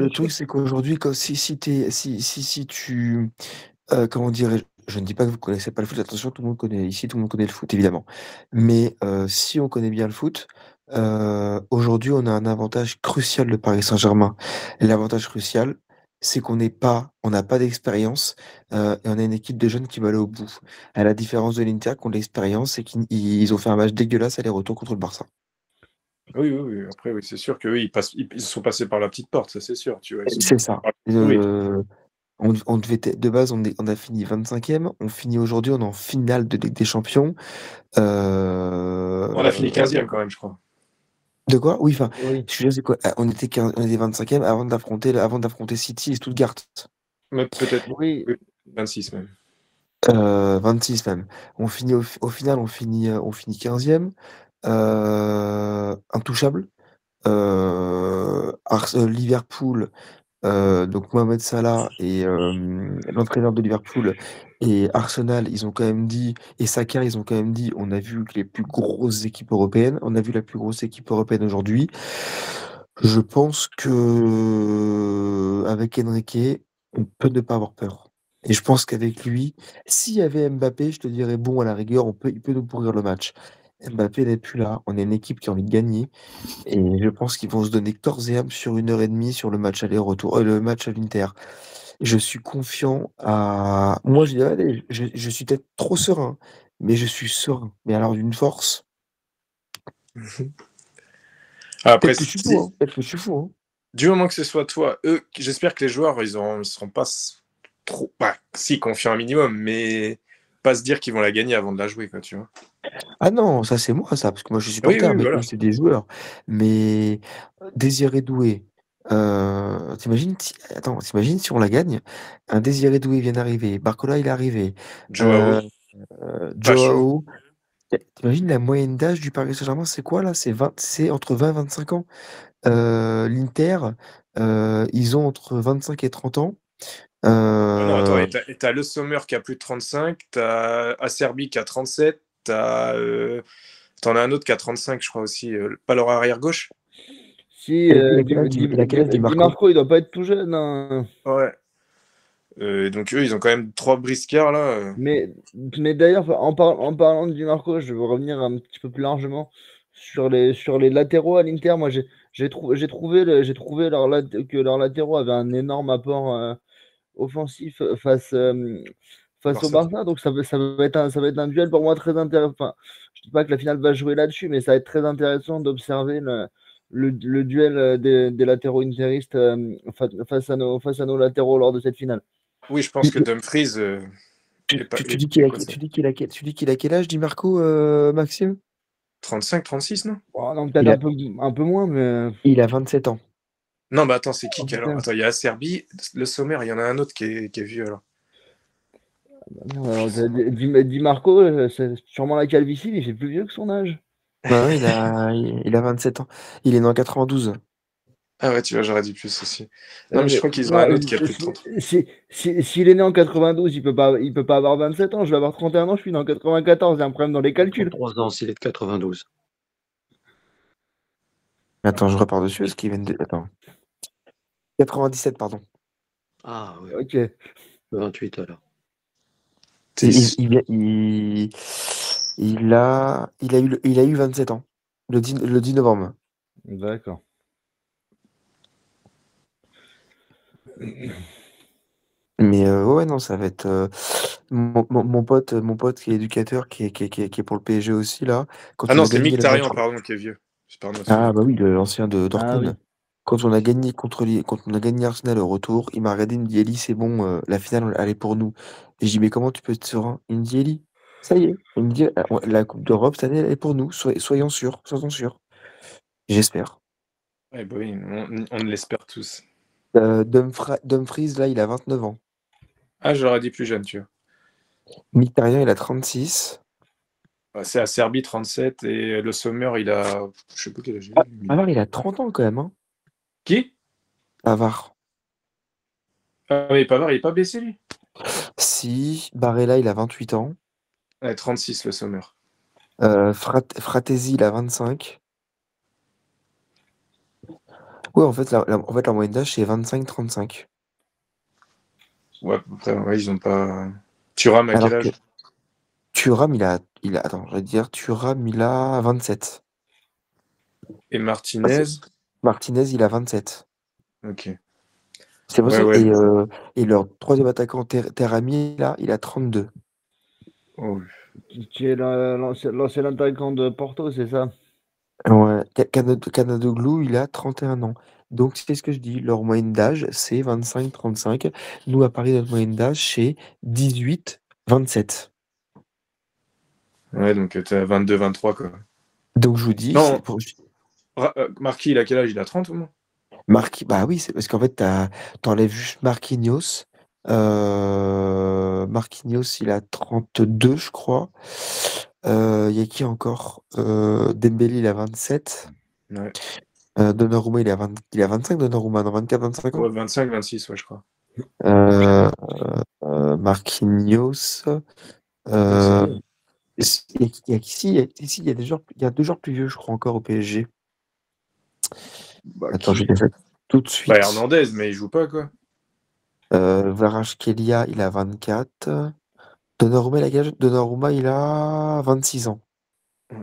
Speaker 3: sûr.
Speaker 1: truc, c'est qu'aujourd'hui, si tu, comment dirais-je? Je ne dis pas que vous connaissez pas le foot, attention, tout le monde connaît ici, tout le monde connaît le foot, évidemment. Mais si on connaît bien le foot, aujourd'hui, on a un avantage crucial, le Paris Saint-Germain. Et l'avantage crucial, c'est on n'a pas d'expérience, et on a une équipe de jeunes qui va aller au bout. À la différence de l'Inter, qui ont de l'expérience et ils ont fait un match dégueulasse aller-retour contre le Barça.
Speaker 2: Oui, oui, oui. Après, oui, c'est sûr que oui, ils sont passés par la petite porte, ça c'est sûr. Tu vois, ils sont
Speaker 1: C'est ça.
Speaker 2: oui.
Speaker 1: On devait de base, on a fini 25e, on finit aujourd'hui, on est en finale de Ligue des Champions.
Speaker 2: On a fini
Speaker 1: Euh,
Speaker 2: 15e quand même, je crois.
Speaker 1: de quoi? Oui, enfin,
Speaker 4: oui.
Speaker 1: je suis dire, c'est quoi? On était 25e avant d'affronter City et Stuttgart.
Speaker 2: Mais peut-être
Speaker 4: Oui,
Speaker 2: oui, 26 même.
Speaker 1: 26 même. Au final, on finit 15e. Intouchable. Liverpool. Donc Mohamed Salah et l'entraîneur de Liverpool et Arsenal, ils ont quand même dit et Saka, ils ont quand même dit: «On a vu que les plus grosses équipes européennes, on a vu la plus grosse équipe européenne aujourd'hui». Je pense qu'avec Enrique, on peut ne pas avoir peur et je pense qu'avec lui, s'il y avait Mbappé, je te dirais: «Bon, à la rigueur, il peut nous pourrir le match». Mbappé n'est plus là, on a une équipe qui a envie de gagner et je pense qu'ils vont se donner corps et âme sur 1 heure et demie sur le match aller-retour, le match à l'Inter. Je suis confiant à moi, je dis: «Allez», je suis peut-être trop serein, mais je suis serein, mais alors d'une force.
Speaker 2: Après,
Speaker 1: Peut-être que je suis fou, hein, peut-être que je suis fou, hein.
Speaker 2: du moment que ce soit toi, eux, j'espère que les joueurs, ils seront pas trop. Bah, si, confiant un minimum, mais pas se dire qu'ils vont la gagner avant de la jouer, quoi, tu vois.
Speaker 1: Ah non, ça c'est moi, ça, parce que moi je suis
Speaker 2: Oui,
Speaker 1: supporter,
Speaker 2: oui,
Speaker 1: mais
Speaker 2: voilà.
Speaker 1: eux c'est des joueurs. Mais Désiré Doué, t'imagines si on la gagne, un Désiré Doué vient d'arriver, Barcola il est arrivé,
Speaker 2: Joao, Pacho.
Speaker 1: Joao, t'imagines la moyenne d'âge du Paris Saint-Germain, c'est quoi là? C'est entre 20 et 25 ans. L'Inter, ils ont entre 25 et 30 ans.
Speaker 2: Ah non, attends,
Speaker 1: Euh,
Speaker 2: et t'as Le Sommer qui a plus de 35, t'as Acerbi qui a 37, t'en as un autre qui a 35, je crois aussi. Pas leur arrière-gauche?
Speaker 4: Si,
Speaker 1: il a quel âge, il a quel âge, Di
Speaker 4: Di
Speaker 1: Marco?
Speaker 4: Marco, il doit pas être tout jeune, hein.
Speaker 2: Ouais. Donc eux, ils ont quand même 3 briscards, là.
Speaker 4: Mais d'ailleurs, en parlant de Di Marco, je veux revenir un petit peu plus largement sur les latéraux à l'Inter. Moi, j'ai trouvé que leurs latéraux avaient un énorme apport offensif face au
Speaker 2: Barça.
Speaker 4: Barça. Donc ça va être un duel pour moi très intéressant. Enfin, je dis pas que la finale va jouer là-dessus, mais ça va être très intéressant d'observer le duel des latéraux interistes face à nos latéraux lors de cette finale.
Speaker 2: Oui, je pense que Dumfries, il est pas.
Speaker 1: Tu dis qu'il a, tu dis qu'il a quel âge, Di Marco, Maxime?
Speaker 2: 35, 36, non?
Speaker 4: Oh, non, peut-être
Speaker 1: Il a,
Speaker 4: un peu moins, mais.
Speaker 1: il a 27 ans.
Speaker 2: Non, mais attends, c'est
Speaker 4: Oh,
Speaker 2: qui alors?
Speaker 4: putain.
Speaker 2: Attends, il y a Acerbi, Le Sommer, il y en a un autre qui est vieux alors.
Speaker 4: Merde, alors, Di Marco, c'est sûrement la calvitie, il fait plus vieux que son âge.
Speaker 1: Ouais, il a 27 ans. Il est né en 92.
Speaker 2: Ah ouais, tu vois, j'aurais dit plus aussi. Non, mais je
Speaker 4: Mais,
Speaker 2: crois qu'ils ont
Speaker 4: non,
Speaker 2: un autre qui a plus de 30.
Speaker 4: s'il est né en 92, il peut pas avoir 27 ans. Je vais avoir 31 ans, je suis né en 94. Il y a un problème dans les calculs.
Speaker 3: 33 ans s'il est de 92.
Speaker 1: Attends, je repars dessus, parce qu'il vient de... Attends. 97, pardon.
Speaker 3: Ah oui,
Speaker 4: Ok.
Speaker 3: 28 alors.
Speaker 2: T'es sûr?
Speaker 1: Il a eu 27 ans. Le 10 novembre.
Speaker 4: D'accord.
Speaker 1: Mais ouais, non, ça va être... mon pote qui est éducateur, qui est pour le PSG aussi, là,
Speaker 2: Ah
Speaker 1: quand on
Speaker 2: non,
Speaker 1: a
Speaker 2: c'est
Speaker 1: gagné le match...
Speaker 2: Mkhitaryan, pardon, qui est vieux. Pardon,
Speaker 1: Ah
Speaker 2: excuse-moi.
Speaker 1: bah oui, l'ancien de
Speaker 4: Ah
Speaker 1: Dortmund.
Speaker 4: oui.
Speaker 1: Quand on a gagné quand on a gagné Arsenal au retour, il m'a regardé, il me dit Eli, c'est bon, la finale, elle est pour nous. Et je dis, mais comment tu peux être serein? Il me dit, Eli, ça y est. Il me dit, la Coupe d'Europe cette année, elle est pour nous. Soyons sûrs, soyons sûrs. J'espère.
Speaker 2: Ouais, bah oui, on l'espère tous.
Speaker 1: Dumfries, là, il a 29 ans.
Speaker 2: Ah, je l'aurais dit plus jeune, tu vois.
Speaker 1: Mkhitaryan, il a 36.
Speaker 2: Ouais, c'est Acerbi, 37, et Le Sommer, il a. Je sais pas quel âge il
Speaker 1: Ah,
Speaker 2: a. lui.
Speaker 1: Pavard, il a 30 ans quand même, hein.
Speaker 2: Qui?
Speaker 1: Pavard.
Speaker 2: Ah, mais Pavard, il est pas blessé, lui?
Speaker 1: Si, Barella, il a 28 ans.
Speaker 2: Ouais, 36, Le Sommer.
Speaker 1: Fratesi, il a 25. Ouais, en fait, en fait, la moyenne d'âge, c'est 25-35.
Speaker 2: Ouais, après, ouais, ils ont pas. Thuram, à quel
Speaker 1: Alors que
Speaker 2: âge?
Speaker 1: Thuram, attends, je vais te dire, Thuram, il a 27.
Speaker 2: Et
Speaker 1: Ah,
Speaker 2: Martinez?
Speaker 1: Martinez, il a 27.
Speaker 2: Ok.
Speaker 1: C'est pour
Speaker 2: Ouais,
Speaker 1: ça.
Speaker 2: ouais.
Speaker 1: Et leur troisième attaquant, Terami, là, il a 32.
Speaker 2: Oh,
Speaker 4: Qui est l'ancien attaquant de Porto, c'est ça?
Speaker 1: Ouais. Kanadoglou, il a 31 ans. Donc, c'est ce que je dis. Leur moyenne d'âge, c'est 25-35. Nous, à Paris, notre moyenne d'âge, c'est 18-27.
Speaker 2: ouais, donc t'as 22, 23, quoi.
Speaker 1: Donc, je vous dis,
Speaker 2: Non, Marquis, il a quel âge? Il a 30 ou moins?
Speaker 1: Bah oui, c'est parce qu'en fait, t'enlèves juste Marquinhos. Marquinhos, il a 32, je crois. Il y a qui encore? Dembélé, il a 27.
Speaker 2: Ouais.
Speaker 1: Donnarumma, il a 25, Donnarumma, non, 24, 25 ans.
Speaker 2: Ouais, 25, 26, ouais, je crois.
Speaker 1: Euh, Marquinhos.
Speaker 2: Ouais, c'est
Speaker 1: Euh,
Speaker 2: vieux.
Speaker 1: il y a il y a deux joueurs plus vieux, je crois, encore au PSG.
Speaker 2: Bah,
Speaker 1: Attends, je
Speaker 2: qui?
Speaker 1: vais dire ça tout de
Speaker 2: Bah,
Speaker 1: suite.
Speaker 2: Hernandez, mais il joue pas, quoi.
Speaker 1: Kvaratskhelia, il a 24. Donnarumma, il a 26 ans.
Speaker 2: Ouais.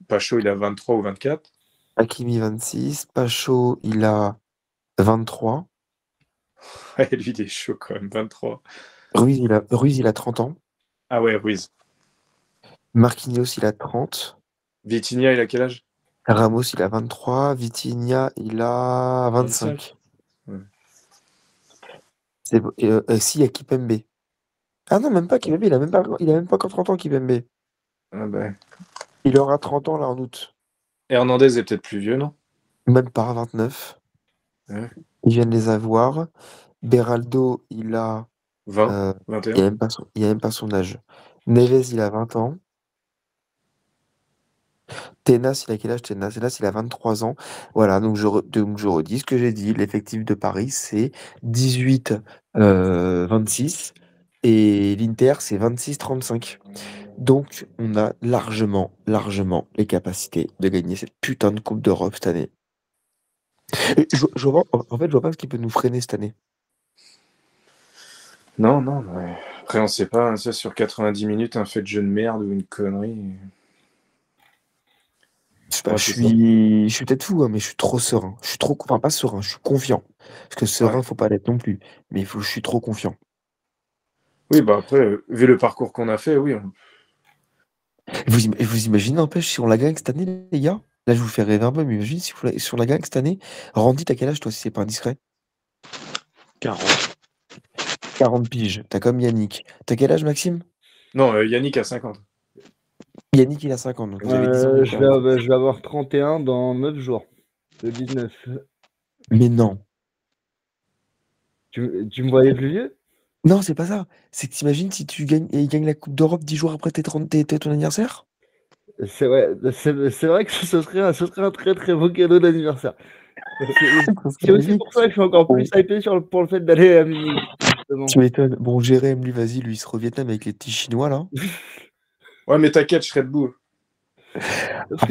Speaker 2: Pacho, il a 23 ou 24.
Speaker 1: Hakimi, 26. Pacho, il a 23.
Speaker 2: Ouais, lui, il est chaud quand même, 23.
Speaker 1: Ruiz, il a 30 ans.
Speaker 2: Ah ouais, Ruiz.
Speaker 1: Marquinhos, il a 30.
Speaker 2: Vitinha, il a quel âge?
Speaker 1: Ramos, il a 23. Vitinha, il a
Speaker 2: 25.
Speaker 1: 25.
Speaker 2: Ouais.
Speaker 1: Si, il y a Kipembe. Ah non, même pas Kipembe, il a même pas encore 30 ans, Kipembe.
Speaker 2: Ah bah.
Speaker 1: Il aura 30 ans là en août.
Speaker 2: Hernandez est peut-être plus vieux, non?
Speaker 1: Même pas 29.
Speaker 2: Ouais.
Speaker 1: Ils viennent les avoir. Beraldo, il a
Speaker 2: 20,
Speaker 1: il
Speaker 2: 21.
Speaker 1: a même pas son âge. Neves, il a 20 ans. Tenas, il a quel âge Tenas? Tenas, il a 23 ans. Voilà, donc je redis ce que j'ai dit. L'effectif de Paris, c'est 18, 26. Et l'Inter, c'est 26-35. Donc, on a largement les capacités de gagner cette putain de Coupe d'Europe cette année. Et en fait, je vois pas ce qui peut nous freiner cette année.
Speaker 2: Non, ouais. Après, on sait pas, hein, ça, sur 90 minutes, un fait de jeu de merde ou une connerie.
Speaker 1: Je suis peut-être fou, hein, mais je suis trop serein. Je suis trop, enfin pas serein, je suis confiant. Parce que serein,
Speaker 2: Ouais.
Speaker 1: faut pas l'être non plus. Mais je suis trop confiant.
Speaker 2: Oui, bah après, vu le parcours qu'on a fait, oui.
Speaker 1: Vous imaginez, n'empêche, si on la gagne cette année, les gars? Là, je vous fais rêver un peu, mais imagine si on la gagne cette année. Randy, t'as quel âge, toi, si c'est pas indiscret?
Speaker 3: 40.
Speaker 1: 40 piges. T'as comme Yannick. T'as quel âge, Maxime?
Speaker 2: Non, Yannick a 50.
Speaker 1: Yannick, il a 50, donc vous avez 10 ans de différence.
Speaker 4: Je vais avoir 31 dans 9 jours. Le 19.
Speaker 1: Mais non.
Speaker 4: Tu me voyais plus vieux?
Speaker 1: Non, c'est pas ça. C'est que t'imagines si tu gagnes et il gagne la Coupe d'Europe 10 jours après ton anniversaire?
Speaker 4: C'est vrai que ce serait un très très beau cadeau d'anniversaire.
Speaker 1: Ça serait
Speaker 4: C'est aussi
Speaker 1: magique.
Speaker 4: pour ça que je suis encore plus hypé pour le fait d'aller à Munich, justement.
Speaker 1: Tu m'étonnes. Bon, Jérém, lui, vas-y, lui, il sera au Vietnam avec les petits Chinois, là.
Speaker 2: Ouais, mais t'inquiète, je serai debout.
Speaker 4: Parce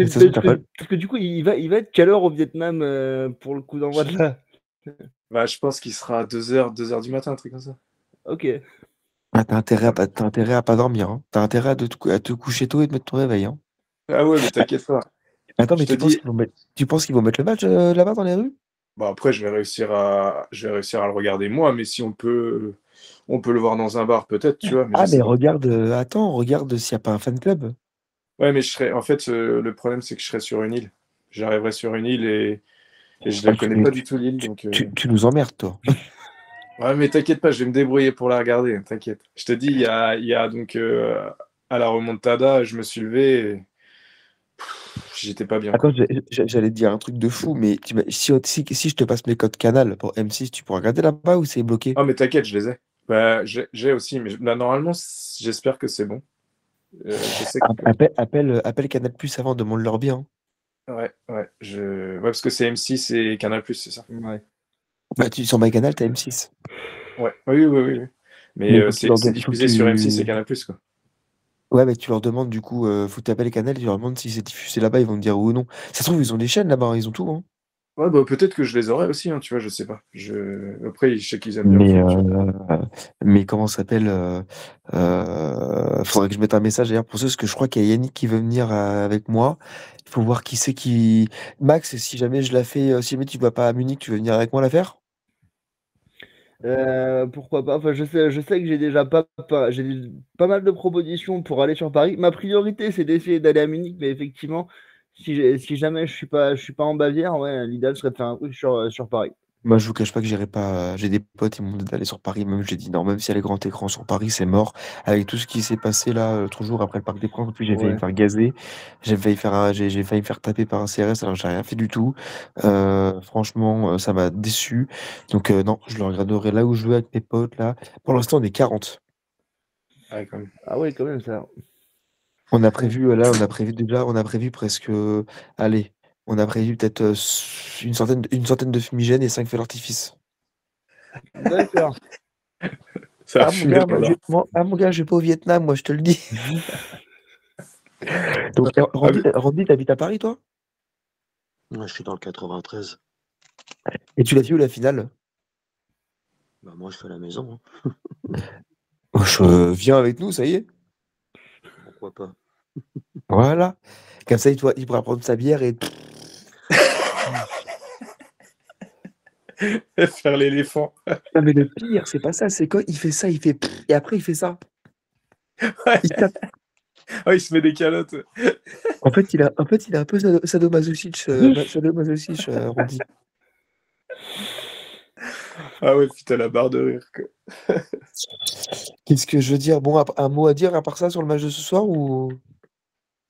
Speaker 4: que du coup, il va être quelle heure au Vietnam pour le coup d'envoi de là?
Speaker 2: Bah, je pense qu'il sera à 2h du matin, un truc comme ça.
Speaker 4: Ok.
Speaker 1: Ah, t'as intérêt à pas dormir, hein. T'as intérêt à te coucher tôt et de mettre ton réveil, hein.
Speaker 2: Ah ouais, mais t'inquiète pas.
Speaker 1: Attends, mais
Speaker 2: Je te dis,
Speaker 1: tu penses qu'ils vont mettre le match là-bas dans les rues?
Speaker 2: bah après, je vais réussir à le regarder moi, mais si on peut le voir dans un bar, peut-être, tu vois, mais je
Speaker 1: Ah, mais
Speaker 2: sais pas.
Speaker 1: regarde, attends, regarde s'il n'y a pas un fan club.
Speaker 2: Ouais, mais en fait, le problème, c'est que je serai sur une île. J'arriverai sur une île et je la
Speaker 1: Ah,
Speaker 2: connais pas du tout, l'île, donc...
Speaker 1: tu nous emmerdes, toi.
Speaker 2: Ouais, mais t'inquiète pas, je vais me débrouiller pour la regarder, t'inquiète. Je te dis, il y a donc à la remontada, je me suis levé et j'étais pas bien,
Speaker 1: Attends,
Speaker 2: quoi.
Speaker 1: j'allais te dire un truc de fou, mais si je te passe mes codes canal pour M6, tu pourras regarder là-bas ou c'est bloqué?
Speaker 2: Ah, mais t'inquiète, je les ai. Bah, j'ai aussi, mais là, normalement, j'espère que c'est bon. Je sais que...
Speaker 1: Appelle Canal Plus avant, demande-leur bien.
Speaker 2: Ouais, parce que c'est M6 et Canal+, c'est ça?
Speaker 4: Ouais.
Speaker 1: Bah, sur MyCanal, t'as M6.
Speaker 2: Ouais, oui.
Speaker 1: Mais
Speaker 2: Mais
Speaker 1: il faut que tu leur
Speaker 2: c'est
Speaker 1: il faut que
Speaker 2: diffusé sur M6 et
Speaker 1: tu...
Speaker 2: Canal+, quoi.
Speaker 1: Ouais, mais tu leur demandes du coup, faut que tu appelles Canal, tu leur demandes si c'est diffusé là-bas, ils vont te dire oui ou non. Ça se trouve, ils ont des chaînes là-bas, hein, ils ont tout, hein.
Speaker 2: Ouais, bah peut-être que je les aurai aussi, hein, tu vois, je sais pas. Après, je sais qu'ils aiment bien le
Speaker 1: Mais,
Speaker 2: foot, tu vois.
Speaker 1: mais comment ça s'appelle faudrait que je mette un message d'ailleurs pour ceux, parce que je crois qu'il y a Yannick qui veut venir avec moi. Il faut voir qui c'est qui. Max, si jamais je la fais, si jamais tu vas pas à Munich, tu veux venir avec moi la faire?
Speaker 4: Pourquoi pas? Enfin, je sais que j'ai déjà j'ai pas mal de propositions pour aller sur Paris. Ma priorité, c'est d'essayer d'aller à Munich, mais effectivement, si jamais je suis pas en Bavière, ouais, l'idéal serait de faire un truc sur Paris.
Speaker 1: Moi, je vous cache pas que j'irai pas. J'ai des potes, ils m'ont dit d'aller sur Paris. Même, j'ai dit non, même s'il y a les grands écrans sur Paris, c'est mort. Avec tout ce qui s'est passé là, 3 jours après le Parc des Princes, puis j'ai failli me
Speaker 4: Ouais.
Speaker 1: faire gazer. J'ai failli me faire taper par un CRS, alors j'ai rien fait du tout. Franchement, ça m'a déçu. Donc, non, je le regarderai là où je veux avec mes potes là. Pour l'instant, on est 40.
Speaker 2: Ouais, quand même.
Speaker 4: Ah ouais, quand même, ça.
Speaker 1: On a prévu, on a prévu presque, allez, on a prévu peut-être une centaine de fumigènes et 5 feux d'artifice.
Speaker 4: D'accord.
Speaker 2: Ça va
Speaker 1: Ah mon
Speaker 2: fumer
Speaker 1: gars,
Speaker 2: dans l'or.
Speaker 1: mon gars, je vais pas au Vietnam, moi je te le dis. Donc,
Speaker 2: Ah, mais-
Speaker 1: Randy, t'habites à Paris, toi?
Speaker 3: Ouais, je suis dans le 93.
Speaker 1: Et tu l'as vu où la finale?
Speaker 3: Bah, moi, je fais à la maison,
Speaker 1: Viens avec nous, ça y est.
Speaker 3: Pourquoi pas?
Speaker 1: Voilà. Comme ça, il pourra prendre sa bière et.
Speaker 2: Faire l'éléphant.
Speaker 1: Non, mais le pire, c'est pas ça, c'est quand il fait ça, il fait. Et après, il fait ça.
Speaker 2: Ouais.
Speaker 1: Il tape.
Speaker 2: Ah, il se met des calottes.
Speaker 1: En fait, il a un peu sadomasochiste, Randy.
Speaker 2: Ah ouais, putain, la barre de rire, quoi.
Speaker 1: Qu'est-ce que je veux dire? Bon, un mot à dire à part ça sur le match de ce soir ou...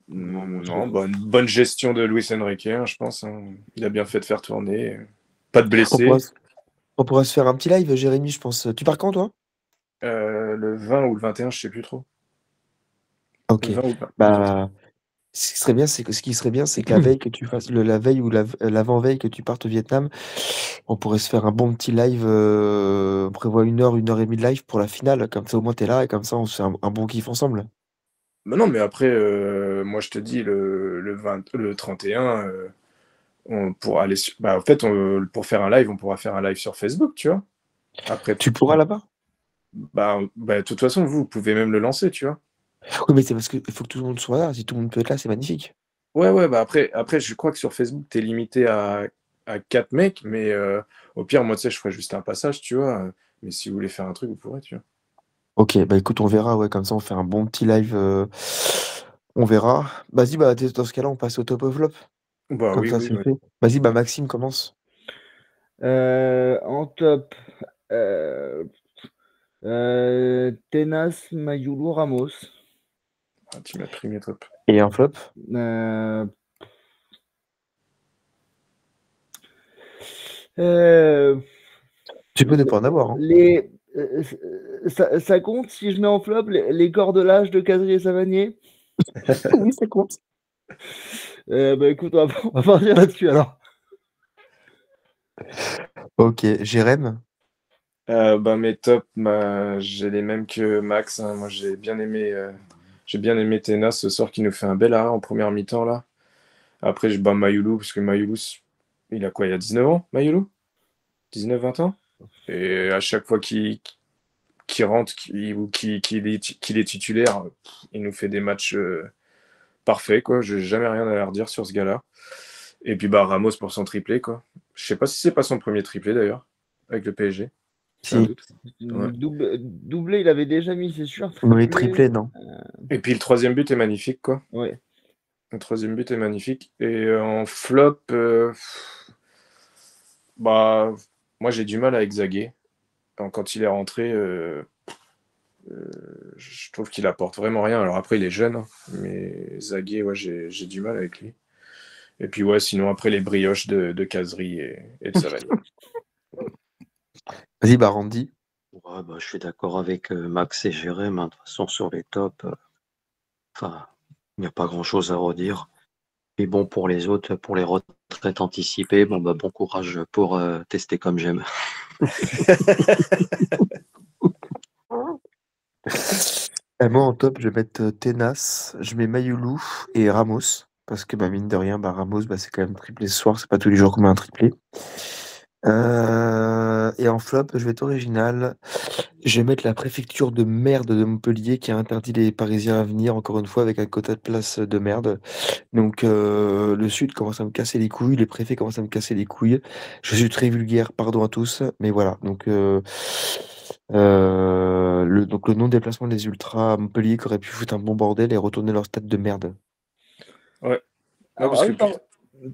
Speaker 3: Non, moi,
Speaker 2: Non, une bonne gestion de Luis Enrique, hein, je pense. Hein. Il a bien fait de faire tourner. Pas de
Speaker 1: On pourra,
Speaker 2: blessés.
Speaker 1: on pourra se faire un petit live, Jérémy, je pense. Tu pars quand, toi?
Speaker 2: Le 20 ou le 21, je sais plus trop.
Speaker 1: Ok.
Speaker 2: Le 20 ou le 20.
Speaker 1: Bah, ce qui serait bien, c'est que la veille que tu fasses, la veille ou l'avant-veille que tu partes au Vietnam, on pourrait se faire un bon petit live. On prévoit 1 heure et demie de live pour la finale. Comme ça, au moins, t'es là et comme ça, on se fait un bon kiff ensemble.
Speaker 2: Bah non, mais après, moi je te dis, le 31, on pourra aller sur... Bah, en fait, pour faire un live, on pourra faire un live sur Facebook, tu vois. Après,
Speaker 1: Tu pourras là-bas?
Speaker 2: de toute façon, vous pouvez même le lancer, tu vois.
Speaker 1: Oui, mais c'est parce qu'il faut que tout le monde soit là. Si tout le monde peut être là, c'est magnifique.
Speaker 2: Ouais, bah après, je crois que sur Facebook, t'es limité à 4 mecs, mais au pire, moi, tu sais, je ferais juste un passage, tu vois. Mais si vous voulez faire un truc, vous pourrez, tu vois.
Speaker 1: Ok, bah écoute, on verra. Ouais, comme ça, on fait un bon petit live. On verra. Vas-y, bah, dans ce cas-là, on passe au top of flop.
Speaker 2: Bah
Speaker 1: Comme
Speaker 2: oui,
Speaker 1: ça,
Speaker 2: oui,
Speaker 1: c'est
Speaker 2: ouais.
Speaker 1: fait. Vas-y, bah, Maxime, commence.
Speaker 4: En top, Tenas Mayulu Ramos.
Speaker 2: Ah, tu m'as pris mes top.
Speaker 1: Et un flop?
Speaker 4: Euh, euh,
Speaker 1: Tu peux ne pas en avoir, hein.
Speaker 4: les, ça compte si je mets en flop les cordes de Casery et Savanier?
Speaker 1: Oui, ça compte.
Speaker 4: Bah écoute, on va partir là-dessus alors.
Speaker 1: Ok, Jérém.
Speaker 2: Bah, mes tops, j'ai les mêmes que Max. Hein. Moi, j'ai bien aimé Tena ce soir qui nous fait un bel arrêt en première mi-temps là. Après, je bats Mayoulou parce que Mayoulou, il a quoi? Il a 19 ans, Mayoulou? 19-20 ans? Et à chaque fois qu'il rentre qu'il est titulaire, il nous fait des matchs parfaits, quoi. Je n'ai jamais rien à redire sur ce gars-là. Et puis bah Ramos pour son triplé, quoi. Je sais pas si c'est pas son premier triplé d'ailleurs, avec le PSG. J'ai un
Speaker 1: Si.
Speaker 2: doute. Ouais.
Speaker 4: Doublé, il avait déjà mis, c'est sûr.
Speaker 1: Oui,
Speaker 4: Triplé,
Speaker 1: triplé, non.
Speaker 2: Et puis le troisième but est magnifique, quoi.
Speaker 4: ouais.
Speaker 2: Le troisième but est magnifique. Et en flop, bah moi j'ai du mal avec Zaguet. Quand il est rentré, je trouve qu'il apporte vraiment rien. Alors après, il est jeune, hein, mais Zaguet, ouais, j'ai du mal avec lui. Et puis ouais, sinon après les brioches de Casery et de Savani.
Speaker 1: Vas-y, bah, Randy.
Speaker 3: Ouais, bah, je suis d'accord avec Max et Jérém. Hein. De toute façon, sur les tops, enfin, il n'y a pas grand-chose à redire. Et bon, pour les autres, pour les retraites anticipées, bon, bah, bon courage pour tester comme j'aime.
Speaker 1: Moi, en top, je vais mettre Tenas, je mets Mayoulou et Ramos. Parce que, bah, mine de rien, bah, Ramos, bah, c'est quand même triplé ce soir. C'est pas tous les jours qu'on met un triplé. Et en flop, je vais être original. Je vais mettre la préfecture de merde de Montpellier qui a interdit les Parisiens à venir, encore une fois, avec un quota de place de merde. Donc, le Sud commence à me casser les couilles, les préfets commencent à me casser les couilles. Je suis très vulgaire, pardon à tous, mais voilà. Donc, donc le non-déplacement des Ultras à Montpellier qui aurait pu foutre un bon bordel et retourner leur stade de merde.
Speaker 2: Ouais.
Speaker 4: Alors,
Speaker 2: Parce
Speaker 4: ah
Speaker 2: que
Speaker 4: oui,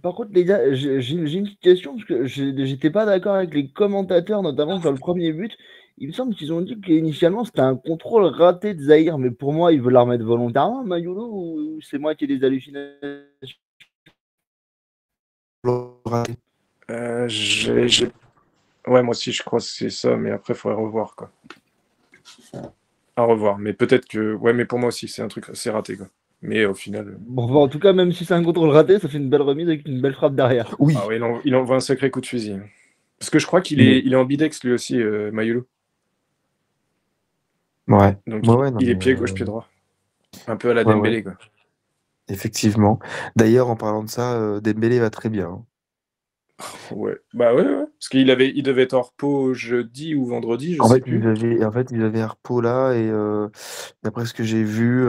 Speaker 4: par contre, les gars, j'ai une petite question parce que j'étais pas d'accord avec les commentateurs, notamment sur le premier but. Il me semble qu'ils ont dit qu'initialement c'était un contrôle raté de Zahir, mais pour moi, ils veulent la remettre volontairement, Mayolo, ou c'est moi qui ai des hallucinations?
Speaker 2: Ouais, moi aussi je crois que c'est ça, mais après il faudrait revoir, quoi. À revoir. Mais peut-être que. Ouais, mais pour moi aussi, c'est un truc assez raté, quoi. Mais au final.
Speaker 4: Bon, bah, en tout cas, même si c'est un contrôle raté, ça fait une belle remise avec une belle frappe derrière.
Speaker 1: Oui,
Speaker 2: Ah ouais, il envoie un sacré coup de fusil. Parce que je crois
Speaker 1: mais
Speaker 2: il est ambidex lui aussi, Mayulu.
Speaker 1: ouais,
Speaker 2: Donc
Speaker 1: ouais, ouais, non,
Speaker 2: il est
Speaker 1: mais
Speaker 2: pied gauche, pied droit. Un peu à la
Speaker 1: ouais, ouais,
Speaker 2: Dembélé, quoi.
Speaker 1: effectivement. D'ailleurs, en parlant de ça, Dembélé va très bien, hein.
Speaker 2: Ouais. Bah ouais. Parce il devait être en repos jeudi ou vendredi, je sais plus.
Speaker 1: En fait, ils avaient un repos là et d'après ce que j'ai vu,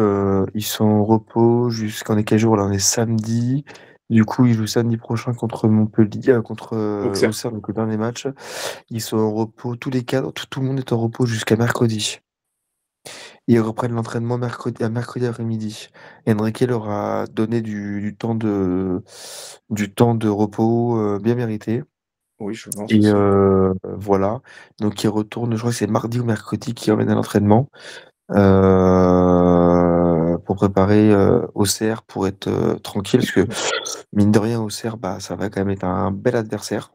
Speaker 1: ils sont en repos jusqu'en est quel jour là? On est samedi. Du coup, ils jouent samedi prochain contre Montpellier, contre
Speaker 2: Auxerre.
Speaker 1: Auxerre, donc le dernier match. Ils sont en repos, tous les cadres, tout le monde est en repos jusqu'à mercredi. Ils reprennent l'entraînement mercredi après-midi. Enrique leur a donné du temps de repos bien mérité.
Speaker 2: Oui, je pense
Speaker 1: Et
Speaker 2: aussi.
Speaker 1: voilà. Donc, il retourne, je crois que c'est mardi ou mercredi qu'il reviennent à l'entraînement pour préparer Auxerre pour être tranquille. Parce que, mine de rien, Auxerre, bah, ça va quand même être un bel adversaire.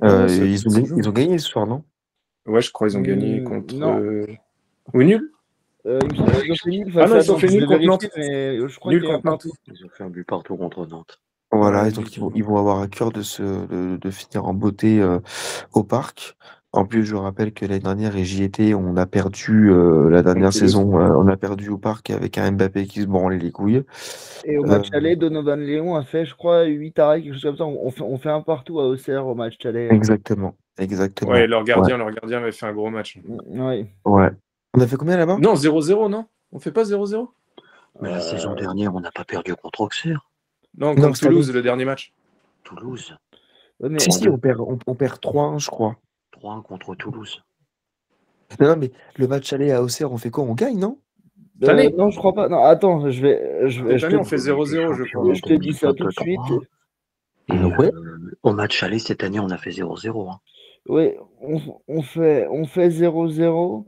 Speaker 2: Ouais,
Speaker 1: Ils ont gagné ce soir, non?
Speaker 2: Ouais, je crois qu'ils ont gagné contre.
Speaker 4: Non.
Speaker 2: Ou nul?
Speaker 4: Il me semble qu'ils ont fait nul
Speaker 2: Ah
Speaker 4: face
Speaker 2: non,
Speaker 4: à
Speaker 2: ils ont
Speaker 4: Nantes.
Speaker 2: fait
Speaker 4: Je
Speaker 2: nul
Speaker 4: vais
Speaker 2: contre
Speaker 4: vérifier,
Speaker 2: Nantes.
Speaker 4: mais je crois
Speaker 2: Nul
Speaker 4: qu'il y a un
Speaker 2: contre Nantes.
Speaker 4: partout.
Speaker 3: Ils ont fait un but partout contre Nantes.
Speaker 1: Voilà,
Speaker 2: Ouais,
Speaker 1: et donc
Speaker 2: nul.
Speaker 1: ils vont avoir à cœur de finir en beauté au parc. En plus, je rappelle que l'année dernière, et j'y étais, on a perdu la dernière
Speaker 2: Contre Toulouse.
Speaker 1: saison, on a perdu au parc avec un Mbappé qui se branlait les couilles.
Speaker 4: Et au match aller, Donovan Léon a fait, je crois, 8 arrêts, quelque chose comme ça. On fait un partout à Auxerre au match aller.
Speaker 1: Exactement.
Speaker 2: Ouais, leur
Speaker 1: Ouais,
Speaker 2: gardien avait fait un gros match.
Speaker 4: Ouais.
Speaker 1: ouais. On a fait combien là-bas?
Speaker 2: Non, 0-0, non? On fait pas 0-0?
Speaker 3: Mais la saison dernière, on n'a pas perdu contre Auxerre.
Speaker 2: Non,
Speaker 1: Non,
Speaker 2: contre
Speaker 1: cette année.
Speaker 2: Toulouse, le dernier match.
Speaker 3: Toulouse.
Speaker 4: Ouais, mais
Speaker 1: Si, on perd 3-1, je crois.
Speaker 3: 3-1 contre Toulouse.
Speaker 1: Non, mais le match aller à Auxerre, on fait quoi? On gagne, non?
Speaker 2: Cette année?
Speaker 4: non, je crois pas. Non, attends,
Speaker 2: Cette année, on fait 0-0, je crois.
Speaker 4: je te dis ça tout de suite.
Speaker 3: Et
Speaker 1: Ouais.
Speaker 3: au match aller, cette année, on a fait 0-0. Hein.
Speaker 4: Oui, on fait 0-0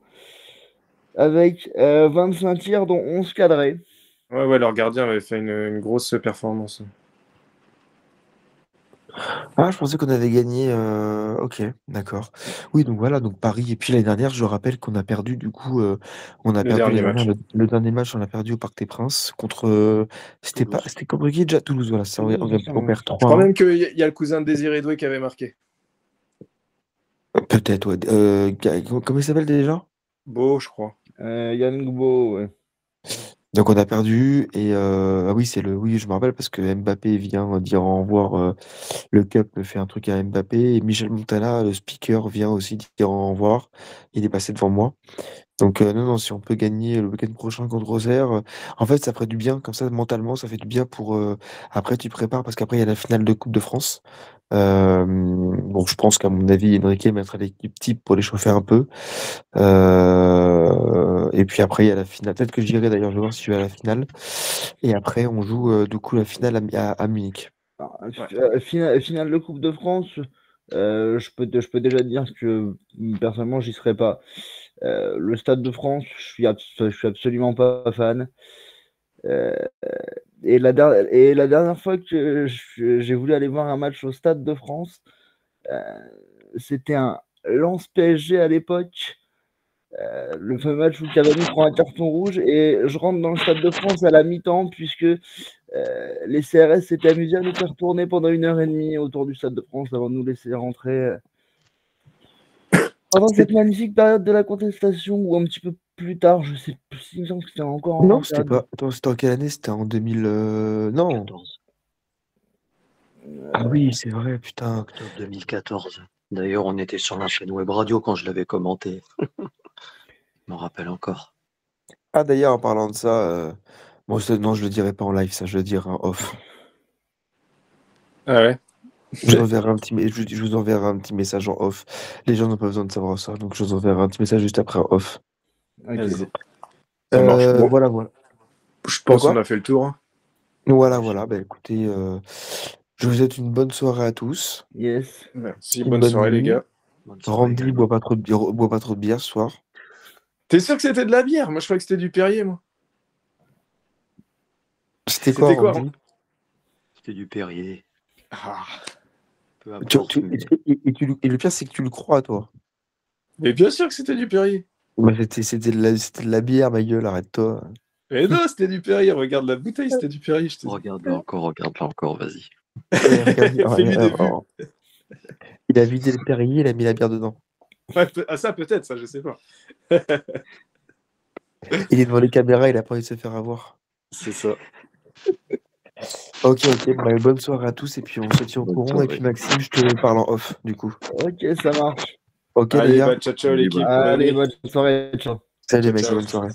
Speaker 4: avec 25 tirs, dont 11 cadrés.
Speaker 2: Ouais, leur gardien avait fait une grosse performance.
Speaker 1: Ah, je pensais qu'on avait gagné. Ok, d'accord. Oui, donc voilà, donc Paris. Et puis l'année dernière, je rappelle qu'on a perdu, du coup, on a
Speaker 2: Le
Speaker 1: perdu
Speaker 2: dernier
Speaker 1: l'année dernière,
Speaker 2: match.
Speaker 1: le dernier match, on a perdu au Parc des Princes contre. C'était contre qui déjà? Toulouse, voilà, ça,
Speaker 4: Toulouse,
Speaker 1: on
Speaker 4: ça,
Speaker 1: perd
Speaker 2: Je crois
Speaker 1: 3-1.
Speaker 2: même qu'il y a le cousin de Désiré Doué qui avait marqué.
Speaker 1: Peut-être, ouais. Comment il s'appelle déjà?
Speaker 2: Beau, je crois.
Speaker 4: Yann Gbo, ouais.
Speaker 1: Donc on a perdu et ah oui, oui, je me rappelle parce que Mbappé vient dire au revoir. Le Cup fait un truc à Mbappé et Michel Montana, le speaker, vient aussi dire au revoir. Il est passé devant moi. Donc non, non, si on peut gagner le week-end prochain contre Auxerre, en fait, ça ferait du bien, comme ça, mentalement, ça fait du bien pour... après, tu prépares, parce qu'après, il y a la finale de Coupe de France. Bon, je pense qu'à mon avis, Enrique mettra l'équipe type pour les chauffer un peu. Et puis après, il y a la finale. Peut-être que j'irai d'ailleurs, je vais voir si je vais à la finale. Et après, on joue du coup la finale à Munich.
Speaker 4: Finale de Coupe de France, je peux déjà dire que personnellement, j'y serai pas. Le Stade de France, je suis absolument pas fan. Euh, et la dernière fois que j'ai voulu aller voir un match au Stade de France, c'était un Lens PSG à l'époque. Le fameux match où Cavani prend un carton rouge et je rentre dans le Stade de France à la mi-temps puisque les CRS s'étaient amusés à nous faire tourner pendant 1h30 autour du Stade de France avant de nous laisser rentrer. Pendant cette magnifique période de la contestation, ou un petit peu plus tard, je sais plus si c'était encore en
Speaker 1: Non, c'était
Speaker 4: période.
Speaker 1: pas. Attends, c'était en quelle année? C'était en 2000. Non.
Speaker 3: 14.
Speaker 1: Ah oui, c'est vrai, putain.
Speaker 3: Octobre 2014. D'ailleurs, on était sur la chaîne Web Radio quand je l'avais commenté. Je m'en rappelle encore.
Speaker 1: Ah d'ailleurs, en parlant de ça, bon, non, je le dirai pas en live, ça, je le dirai en off.
Speaker 2: Ah ouais.
Speaker 1: Je vous enverrai un petit message en off. Les gens n'ont pas besoin de savoir ça, donc je vous enverrai un petit message juste après en off.
Speaker 4: Ok.
Speaker 2: Vas-y. Ça marche. Bon,
Speaker 1: Voilà, voilà.
Speaker 2: je pense
Speaker 1: quoi
Speaker 2: qu'on a fait le tour. Hein.
Speaker 1: Voilà, voilà. Bah écoutez, je vous souhaite une bonne soirée à tous.
Speaker 4: Yes.
Speaker 2: Merci.
Speaker 1: Une
Speaker 2: Bonne
Speaker 1: bonne
Speaker 2: soirée, les
Speaker 1: nuit.
Speaker 2: gars.
Speaker 3: Bonne soirée
Speaker 1: Randy
Speaker 3: également.
Speaker 1: boit pas trop de bière ce soir.
Speaker 2: T'es sûr que c'était de la bière? Moi, je croyais que c'était du Perrier, moi.
Speaker 1: C'était quoi,
Speaker 2: C'était quoi,
Speaker 1: Randy?
Speaker 3: C'était du Perrier.
Speaker 2: Ah.
Speaker 3: Peu importe. Mais
Speaker 1: Et le pire, c'est que tu le crois, toi.
Speaker 2: Mais bien sûr que c'était du Perrier.
Speaker 1: Bah, c'était de la bière, ma gueule, arrête-toi.
Speaker 2: Mais non, c'était du Perrier. Regarde la bouteille, c'était du Perrier, je te dis.
Speaker 3: regarde-la encore, vas-y.
Speaker 1: Et regarde,
Speaker 2: Fais-lui des vues.
Speaker 1: il a vidé le Perrier, il a mis la bière dedans.
Speaker 2: Ouais, ça, peut-être, ça, je sais pas.
Speaker 1: Il est devant les caméras, il a pas envie de se faire avoir.
Speaker 2: C'est ça.
Speaker 1: Ok, bah, bonne soirée à tous et puis on se tient au
Speaker 3: Bonne
Speaker 1: courant.
Speaker 3: soirée.
Speaker 1: Et puis Maxime, je te parle en off du coup.
Speaker 4: Ok, ça marche.
Speaker 1: Ok les
Speaker 2: Allez,
Speaker 1: gars.
Speaker 2: bah, ciao,
Speaker 3: Allez,
Speaker 2: l'équipe.
Speaker 4: Allez,
Speaker 2: Bonne nuit.
Speaker 4: bonne soirée. Ciao.
Speaker 1: Salut
Speaker 2: Ciao,
Speaker 1: mec,
Speaker 2: ciao.
Speaker 1: bonne soirée.